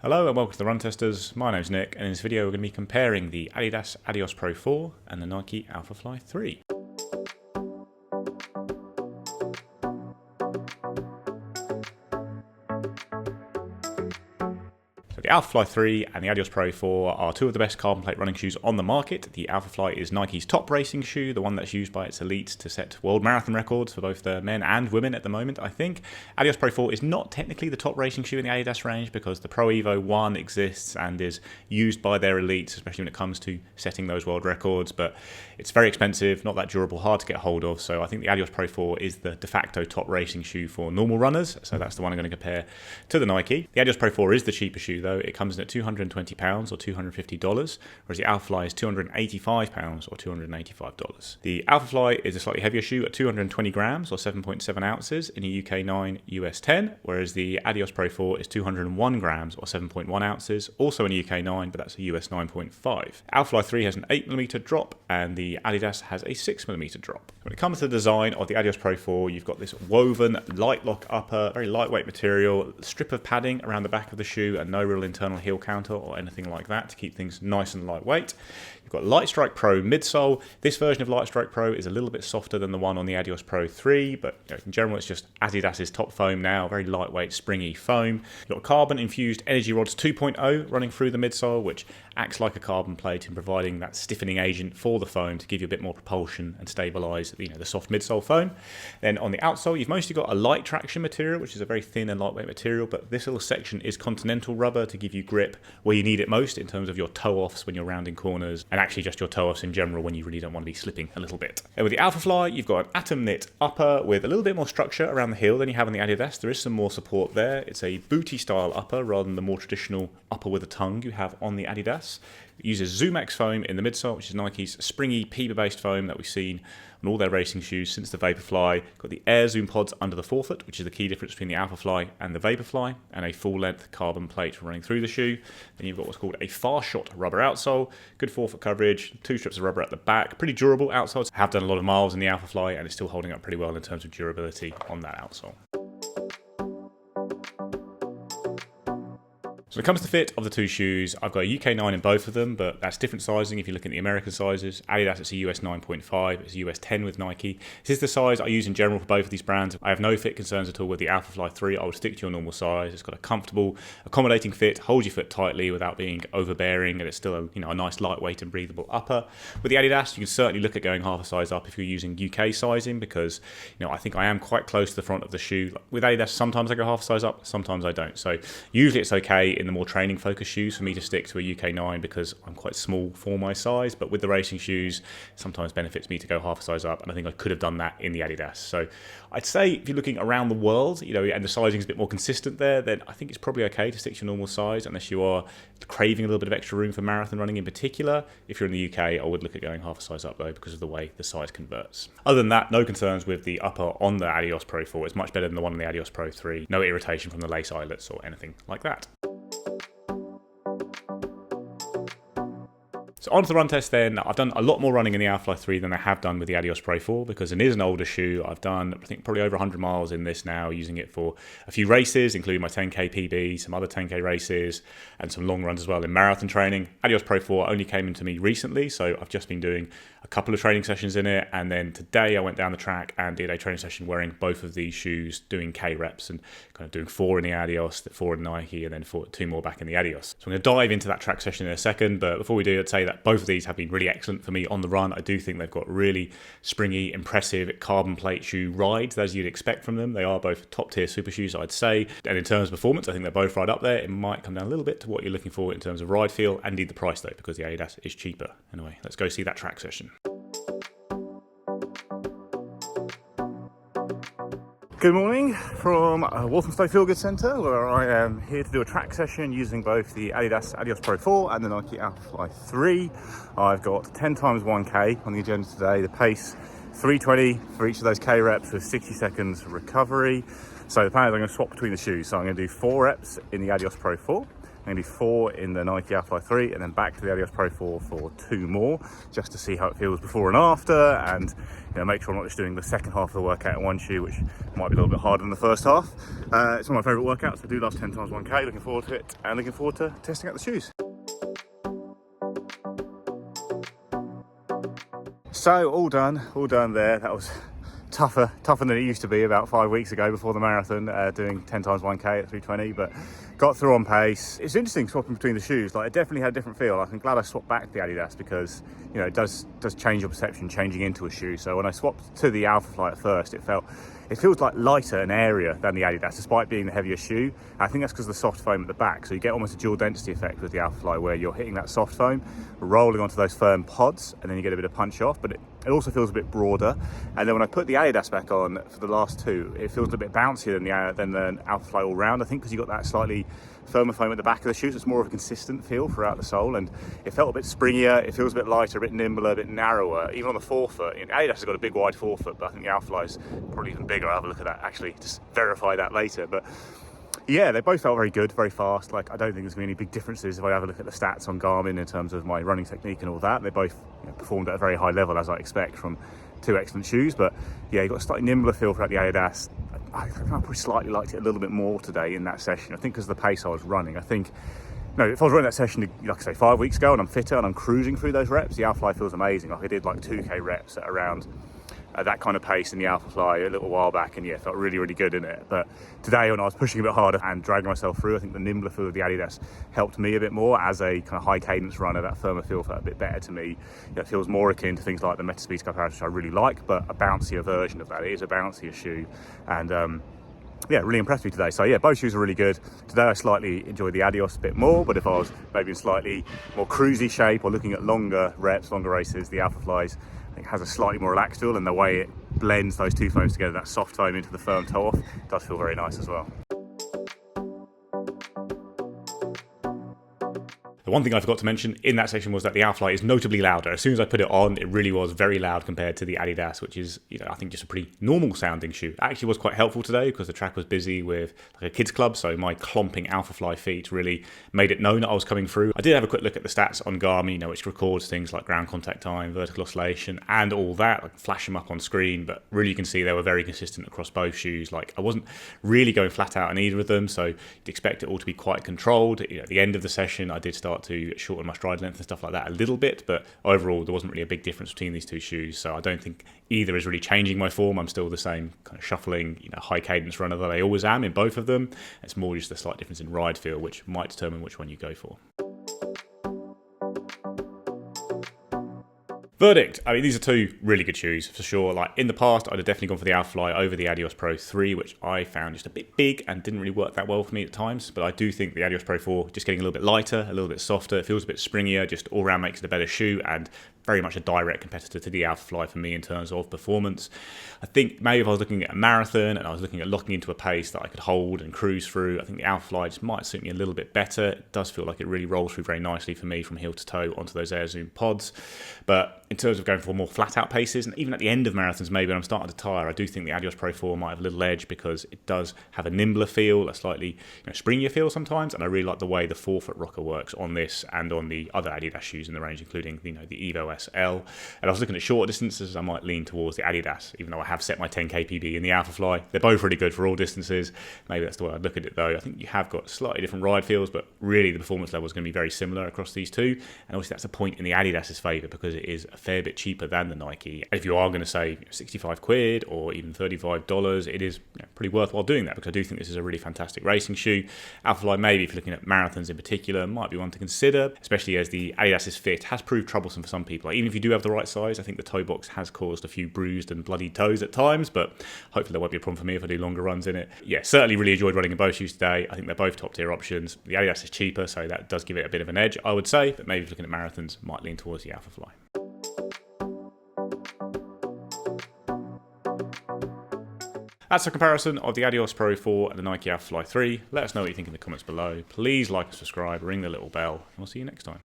Hello and welcome to the Run Testers. My name's Nick, and in this video we're going to be comparing the Adidas Adios Pro 4 and the Nike Alphafly 3. The Alphafly 3 and the Adios Pro 4 are two of the best carbon plate running shoes on the market. The Alphafly is Nike's top racing shoe, the one that's used by its elites to set world marathon records for both the men and women at the moment, I think. Adios Pro 4 is not technically the top racing shoe in the Adidas range because the Pro Evo 1 exists and is used by their elites, especially when it comes to setting those world records, but it's very expensive, not that durable, hard to get hold of, so I think the Adios Pro 4 is the de facto top racing shoe for normal runners, so that's the one I'm going to compare to the Nike. The Adios Pro 4 is the cheaper shoe though. It comes in at £220 or $250, whereas the Alphafly is £285 or $285. The Alphafly is a slightly heavier shoe at 220 grams or 7.7 ounces in a UK 9, US 10, whereas the Adios Pro 4 is 201 grams or 7.1 ounces, also in a UK 9, but that's a US 9.5. Alphafly 3 has an 8mm drop and the Adidas has a 6mm drop. When it comes to the design of the Adios Pro 4, you've got this woven light lock upper, very lightweight material, strip of padding around the back of the shoe and no real internal heel counter or anything like that to keep things nice and lightweight. You've got Light Strike Pro midsole. This version of Light Strike Pro is a little bit softer than the one on the Adios Pro 3, but in general it's just Adidas's top foam now, very lightweight, springy foam. You've got carbon infused Energy Rods 2.0 running through the midsole, which acts like a carbon plate in providing that stiffening agent for the foam to give you a bit more propulsion and stabilise the soft midsole foam. Then on the outsole you've mostly got a light traction material, which is a very thin and lightweight material, but this little section is Continental rubber to give you grip where you need it most in terms of your toe-offs when you're rounding corners, and actually just your toe-offs in general when you really don't want to be slipping a little bit. And with the Alphafly, you've got an atom knit upper with a little bit more structure around the heel than you have in the Adidas. There is some more support there. It's a booty style upper rather than the more traditional upper with a tongue you have on the Adidas. It uses ZoomX foam in the midsole, which is Nike's springy PEBA-based foam that we've seen on all their racing shoes since the Vaporfly. Got the Air Zoom pods under the forefoot, which is the key difference between the Alphafly and the Vaporfly, and a full-length carbon plate running through the shoe. Then you've got what's called a far shot rubber outsole, good forefoot coverage, 2 strips of rubber at the back, pretty durable outsoles. I have done a lot of miles in the Alphafly and it's still holding up pretty well in terms of durability on that outsole. So when it comes to fit of the two shoes, I've got a UK 9 in both of them, but that's different sizing if you look at the American sizes. Adidas, it's a US 9.5, it's a US 10 with Nike. This is the size I use in general for both of these brands. I have no fit concerns at all with the Alphafly 3. I would stick to your normal size. It's got a comfortable, accommodating fit, holds your foot tightly without being overbearing, and it's still a nice lightweight and breathable upper. With the Adidas, you can certainly look at going half a size up if you're using UK sizing, because I think I am quite close to the front of the shoe. With Adidas, sometimes I go half a size up, sometimes I don't. So usually it's okay in the more training focused shoes for me to stick to a UK 9 because I'm quite small for my size, but with the racing shoes it sometimes benefits me to go half a size up, and I think I could have done that in the Adidas. So I'd say if you're looking around the world, and the sizing is a bit more consistent there, then I think it's probably okay to stick to your normal size unless you are craving a little bit of extra room for marathon running in particular. If you're in the UK, I would look at going half a size up though because of the way the size converts. Other than that, no concerns with the upper on the Adios Pro 4. It's much better than the one on the Adios Pro 3. No irritation from the lace eyelets or anything like that. So on to the run test then. I've done a lot more running in the Alphafly 3 than I have done with the Adios Pro 4 because it is an older shoe. I've done, I think, probably over 100 miles in this now, using it for a few races, including my 10k PB, some other 10k races, and some long runs as well in marathon training. Adios Pro 4 only came into me recently, so I've just been doing a couple of training sessions in it, and then today I went down the track and did a training session wearing both of these shoes, doing K reps and kind of doing 4 in the Adios, 4 in Nike, and then 2 more back in the Adios. So I'm going to dive into that track session in a second, but before we do, I'd say that both of these have been really excellent for me on the run. I do think they've got really springy, impressive carbon plate shoe rides as you'd expect from them. They are both top tier super shoes, I'd say, and in terms of performance, I think they're both right up there. It might come down a little bit to what you're looking for in terms of ride feel, and indeed the price though, because the Adidas is cheaper. Anyway, let's go see that track session. Good morning from Walthamstow Fieldgood Centre, where I am here to do a track session using both the Adidas Adios Pro 4 and the Nike Alphafly 3. I've got 10 times 1k on the agenda today. The pace 320 for each of those k reps with 60 seconds recovery. So the plan is I'm going to swap between the shoes. So I'm going to do 4 reps in the Adios Pro 4. I'm going to do 4 in the Nike Alphafly 3 and then back to the Adios Pro 4 for 2 more, just to see how it feels before and after, and make sure I'm not just doing the second half of the workout in one shoe, which might be a little bit harder than the first half. It's one of my favourite workouts. I do love 10 times 1K, looking forward to it, and looking forward to testing out the shoes. So all done there. That was tougher than it used to be about 5 weeks ago before the marathon, doing 10 times 1K at 3:20, but got through on pace. It's interesting swapping between the shoes. Like, it definitely had a different feel. I'm glad I swapped back to the Adidas because it does change your perception changing into a shoe. So when I swapped to the Alphafly at first, it feels like lighter and airier than the Adidas, despite being the heavier shoe. I think that's because of the soft foam at the back. So you get almost a dual density effect with the Alphafly, where you're hitting that soft foam, rolling onto those firm pods, and then you get a bit of punch off, but it also feels a bit broader. And then when I put the Adidas back on for the last 2, it feels a bit bouncier than the Alphafly all round. I think because you got that slightly firmer foam at the back of the shoe, so it's more of a consistent feel throughout the sole, and it felt a bit springier. It feels a bit lighter, a bit nimbler, a bit narrower, even on the forefoot. Adidas has got a big wide forefoot, but I think the Alphafly is probably even bigger. I'll have a look at that, actually, just verify that later. But yeah, they both felt very good, very fast. Like, I don't think there's going to be any big differences if I have a look at the stats on Garmin in terms of my running technique and all that. They both performed at a very high level, as I expect from 2 excellent shoes. But yeah, you got a slightly nimbler feel throughout the Adidas. I probably slightly liked it a little bit more today in that session. I think because of the pace I was running. If I was running that session, like I say, 5 weeks ago, and I'm fitter and I'm cruising through those reps, the Alphafly feels amazing. Like, I did like 2K reps at around that kind of pace in the Alphafly a little while back, and yeah, felt really, really good in it. But today, when I was pushing a bit harder and dragging myself through, I think the nimbler feel of the Adidas helped me a bit more. As a kind of high cadence runner, that firmer feel felt a bit better to me. It feels more akin to things like the Metaspeed Sky Paradise, which I really like, but a bouncier version of that. It is a bouncier shoe, and yeah, really impressed me today. So yeah, both shoes are really good. Today I slightly enjoyed the Adios a bit more, but if I was maybe in slightly more cruisy shape or looking at longer reps, longer races, the Alphafly I think has a slightly more relaxed feel, and the way it blends those 2 foams together, that soft foam into the firm toe off, does feel very nice as well. The one thing I forgot to mention in that section was that the Alphafly is notably louder. As soon as I put it on, it really was very loud compared to the Adidas, which is, I think just a pretty normal sounding shoe. It actually was quite helpful today because the track was busy with like a kids club, so my clomping Alphafly feet really made it known that I was coming through. I did have a quick look at the stats on Garmin, which records things like ground contact time, vertical oscillation, and all that. I can flash them up on screen, but really you can see they were very consistent across both shoes. Like, I wasn't really going flat out on either of them, so you'd expect it all to be quite controlled. At the end of the session, I did start to shorten my stride length and stuff like that a little bit, but overall there wasn't really a big difference between these 2 shoes, so I don't think either is really changing my form. I'm still the same kind of shuffling, high cadence runner that I always am in both of them. It's more just a slight difference in ride feel, which might determine which one you go for. Verdict. I mean, these are 2 really good shoes for sure. Like, in the past, I'd have definitely gone for the Alphafly over the Adios Pro 3, which I found just a bit big and didn't really work that well for me at times. But I do think the Adios Pro 4 just getting a little bit lighter, a little bit softer, it feels a bit springier, just all round makes it a better shoe, and very much a direct competitor to the Alphafly for me in terms of performance. I think maybe if I was looking at a marathon and I was looking at locking into a pace that I could hold and cruise through, I think the Alphafly just might suit me a little bit better. It does feel like it really rolls through very nicely for me from heel to toe onto those Air Zoom pods. But in terms of going for more flat out paces, and even at the end of marathons maybe when I'm starting to tire, I do think the Adios Pro 4 might have a little edge because it does have a nimbler feel, a slightly springier feel sometimes, and I really like the way the forefoot rocker works on this and on the other Adidas shoes in the range, including the Evo SL. And I was looking at shorter distances, I might lean towards the Adidas, even though I have set my 10k PB in the Alphafly. They're both really good for all distances. Maybe that's the way I'd look at it though. I think you have got slightly different ride feels, but really the performance level is going to be very similar across these 2. And obviously that's a point in the Adidas's favour because it is a fair bit cheaper than the Nike. And if you are going to say 65 quid or even $35, it is pretty worthwhile doing that, because I do think this is a really fantastic racing shoe. Alphafly, maybe if you're looking at marathons in particular, might be one to consider, especially as the Adidas's fit has proved troublesome for some people. Like, even if you do have the right size, I think the toe box has caused a few bruised and bloody toes at times, but hopefully there won't be a problem for me if I do longer runs in it. Yeah, certainly really enjoyed running in both shoes today. I think they're both top tier options. The Adidas is cheaper, so that does give it a bit of an edge, I would say, but maybe if looking at marathons, might lean towards the Alphafly. That's a comparison of the Adios Pro 4 and the Nike Alphafly 3. Let us know what you think in the comments below. Please like and subscribe, ring the little bell, and we'll see you next time.